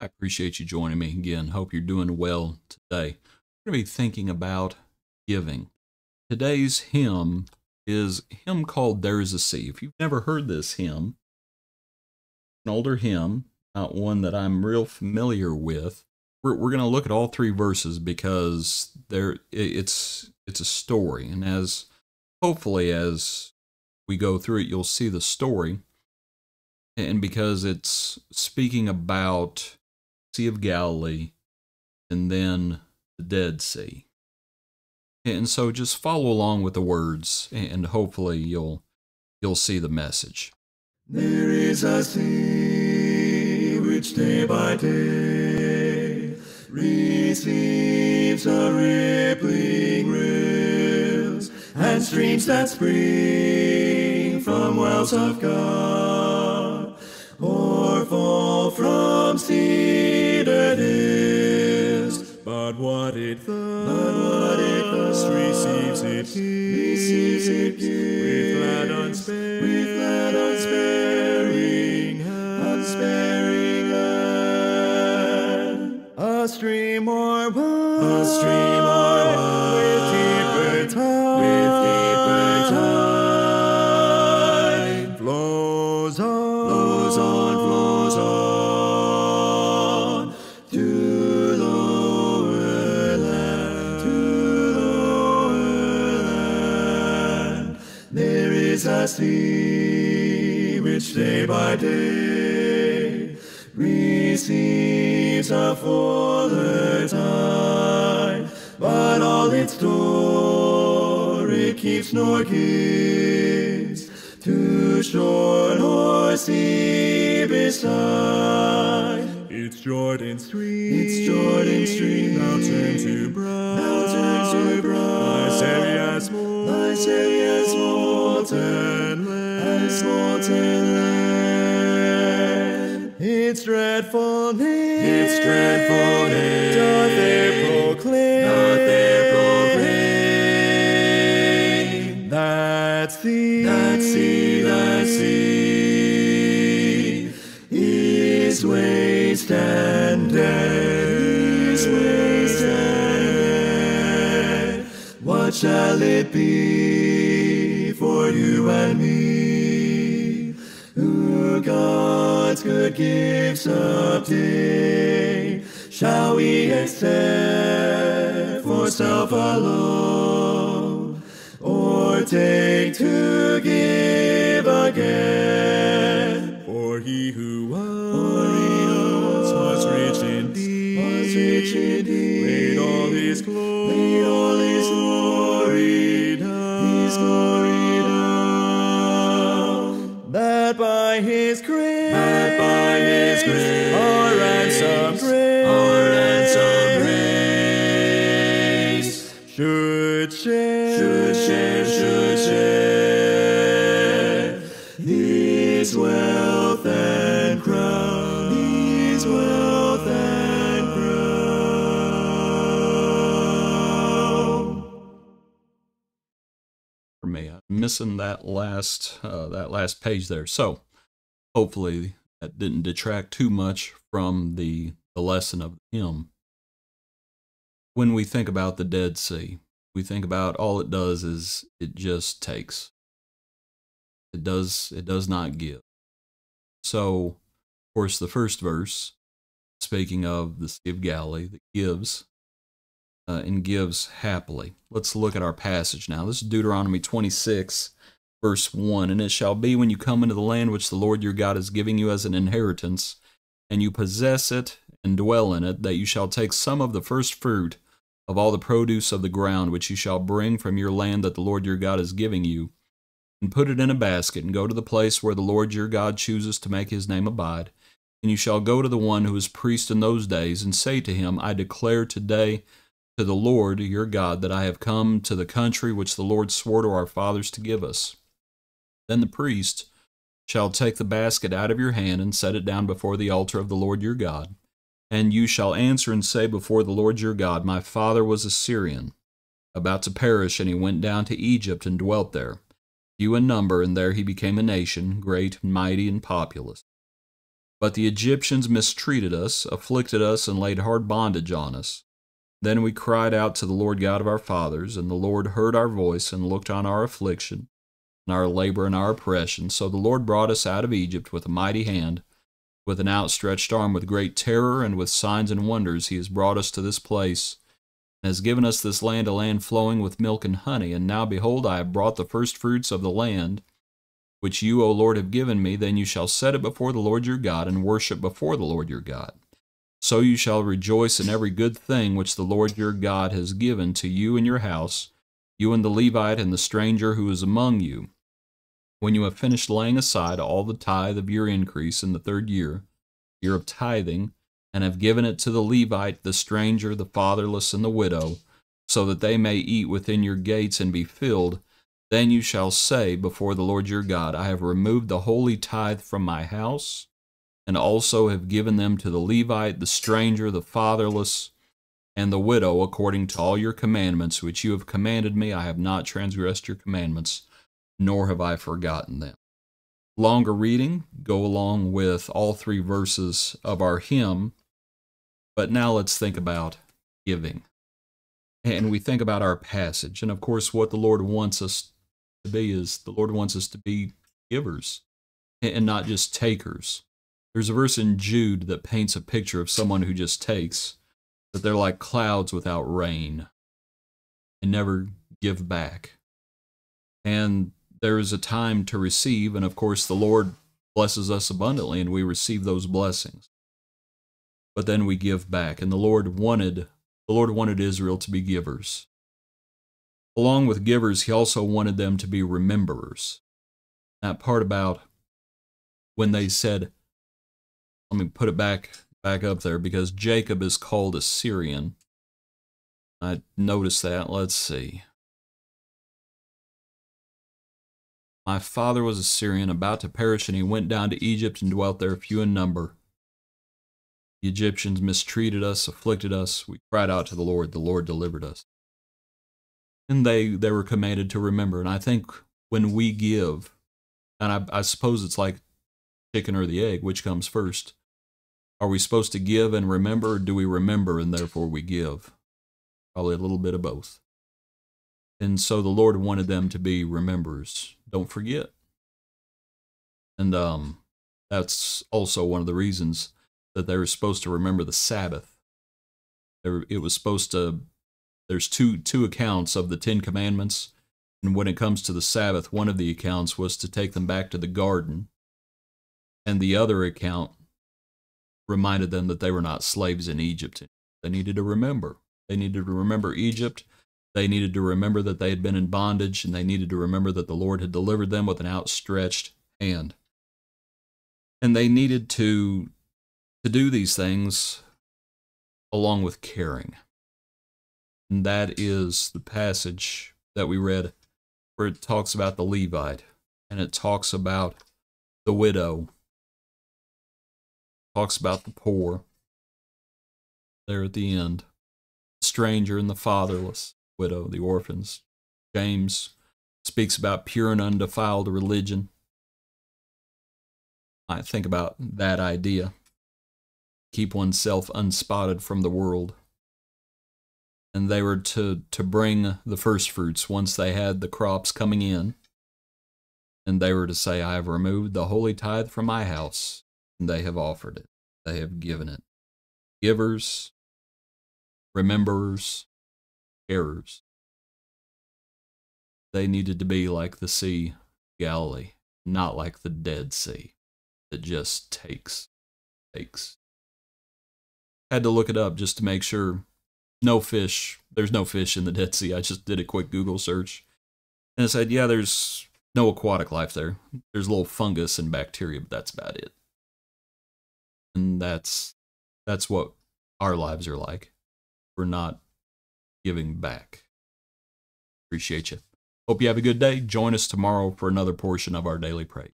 I appreciate you joining me again. Hope you're doing well today. We're going to be thinking about giving. Today's hymn is a hymn called There's a Sea. If you've never heard this hymn, an older hymn, not one that I'm real familiar with, we're going to look at all three verses because it's a story. And hopefully as we go through it, you'll see the story. And because it's speaking about Sea of Galilee and then the Dead Sea. And so just follow along with the words and hopefully you'll see the message. There is a sea which day by day receives a rippling rills and streams that spring from wells of God or fall from cedar hills. But what it thus receives it here, with glad unsparing hand. A stream or wide, with deeper tide, flows on, to lower land, There is a sea which day by day receives a fuller tide, but all its store it keeps nor gives to shore nor sea beside. Its Jordan stream, mountain to bright, thy Saviour's molten land. Its dreadful name doth there proclaim. That sea is waste and dead. What shall it be for you and me, who God's good gifts obtain? Shall we accept for self alone, or take to give again? For he who was rich indeed, laid all his glory down, that by his grace our ransom grace should share his wealth and crown. For me, I'm missing that last page there. So hopefully that didn't detract too much from the lesson of the hymn. When we think about the Dead Sea, we think about all it does is it just takes. It does not give. So, of course, the first verse, speaking of the Sea of Galilee, that gives and gives happily. Let's look at our passage now. This is Deuteronomy 26, verse 1. And it shall be when you come into the land which the Lord your God is giving you as an inheritance, and you possess it and dwell in it, that you shall take some of the first fruit of all the produce of the ground which you shall bring from your land that the Lord your God is giving you, and put it in a basket, and go to the place where the Lord your God chooses to make his name abide. And you shall go to the one who is priest in those days, and say to him, I declare today to the Lord your God that I have come to the country which the Lord swore to our fathers to give us. Then the priest shall take the basket out of your hand and set it down before the altar of the Lord your God. And you shall answer and say before the Lord your God, my father was a Syrian, about to perish, and he went down to Egypt and dwelt there, few in number, and there he became a nation, great, mighty, and populous. But the Egyptians mistreated us, afflicted us, and laid hard bondage on us. Then we cried out to the Lord God of our fathers, and the Lord heard our voice and looked on our affliction, and our labor and our oppression. So the Lord brought us out of Egypt with a mighty hand, with an outstretched arm, with great terror, and with signs and wonders. He has brought us to this place, and has given us this land, a land flowing with milk and honey. And now, behold, I have brought the firstfruits of the land, which you, O Lord, have given me. Then you shall set it before the Lord your God, and worship before the Lord your God. So you shall rejoice in every good thing which the Lord your God has given to you and your house, you and the Levite and the stranger who is among you. When you have finished laying aside all the tithe of your increase in the 3rd year, year of tithing, and have given it to the Levite, the stranger, the fatherless, and the widow, so that they may eat within your gates and be filled, then you shall say before the Lord your God, I have removed the holy tithe from my house, and also have given them to the Levite, the stranger, the fatherless, and the widow, according to all your commandments which you have commanded me. I have not transgressed your commandments, nor have I forgotten them. Longer reading, go along with all 3 verses of our hymn, but now let's think about giving. And we think about our passage, and of course what the Lord wants us to be is, the Lord wants us to be givers, and not just takers. There's a verse in Jude that paints a picture of someone who just takes, that they're like clouds without rain and never give back. And there is a time to receive, and of course the Lord blesses us abundantly and we receive those blessings. But then we give back, and the Lord wanted Israel to be givers. Along with givers, he also wanted them to be rememberers. That part about when they said, let me put it back up there, because Jacob is called a Syrian. I noticed that. Let's see. My father was a Syrian, about to perish, and he went down to Egypt and dwelt there, few in number. The Egyptians mistreated us, afflicted us. We cried out to the Lord delivered us. And they were commanded to remember. And I think when we give, and I suppose it's like chicken or the egg, which comes first? Are we supposed to give and remember, or do we remember and therefore we give? Probably a little bit of both. And so the Lord wanted them to be rememberers. Don't forget. And that's also one of the reasons that they were supposed to remember the Sabbath. It was supposed to, there's two accounts of the 10 Commandments, and when it comes to the Sabbath, one of the accounts was to take them back to the garden, and the other account reminded them that they were not slaves in Egypt. They needed to remember. They needed to remember Egypt. They needed to remember that they had been in bondage, and they needed to remember that the Lord had delivered them with an outstretched hand. And they needed to do these things along with caring. And that is the passage that we read where it talks about the Levite, and it talks about the widow, talks about the poor there at the end, the stranger and the fatherless, widow, the orphans. James speaks about pure and undefiled religion. I think about that idea. Keep oneself unspotted from the world. And they were to bring the first fruits once they had the crops coming in. And they were to say, I have removed the holy tithe from my house, and they have offered it. They have given it. Givers, rememberers, carers. They needed to be like the Sea of Galilee, not like the Dead Sea that just takes. Had to look it up just to make sure. No fish. There's no fish in the Dead Sea. I just did a quick Google search. And it said, yeah, there's no aquatic life there. There's a little fungus and bacteria, but that's about it. And that's what our lives are like. We're not giving back. Appreciate you. Hope you have a good day. Join us tomorrow for another portion of our Daily Praise.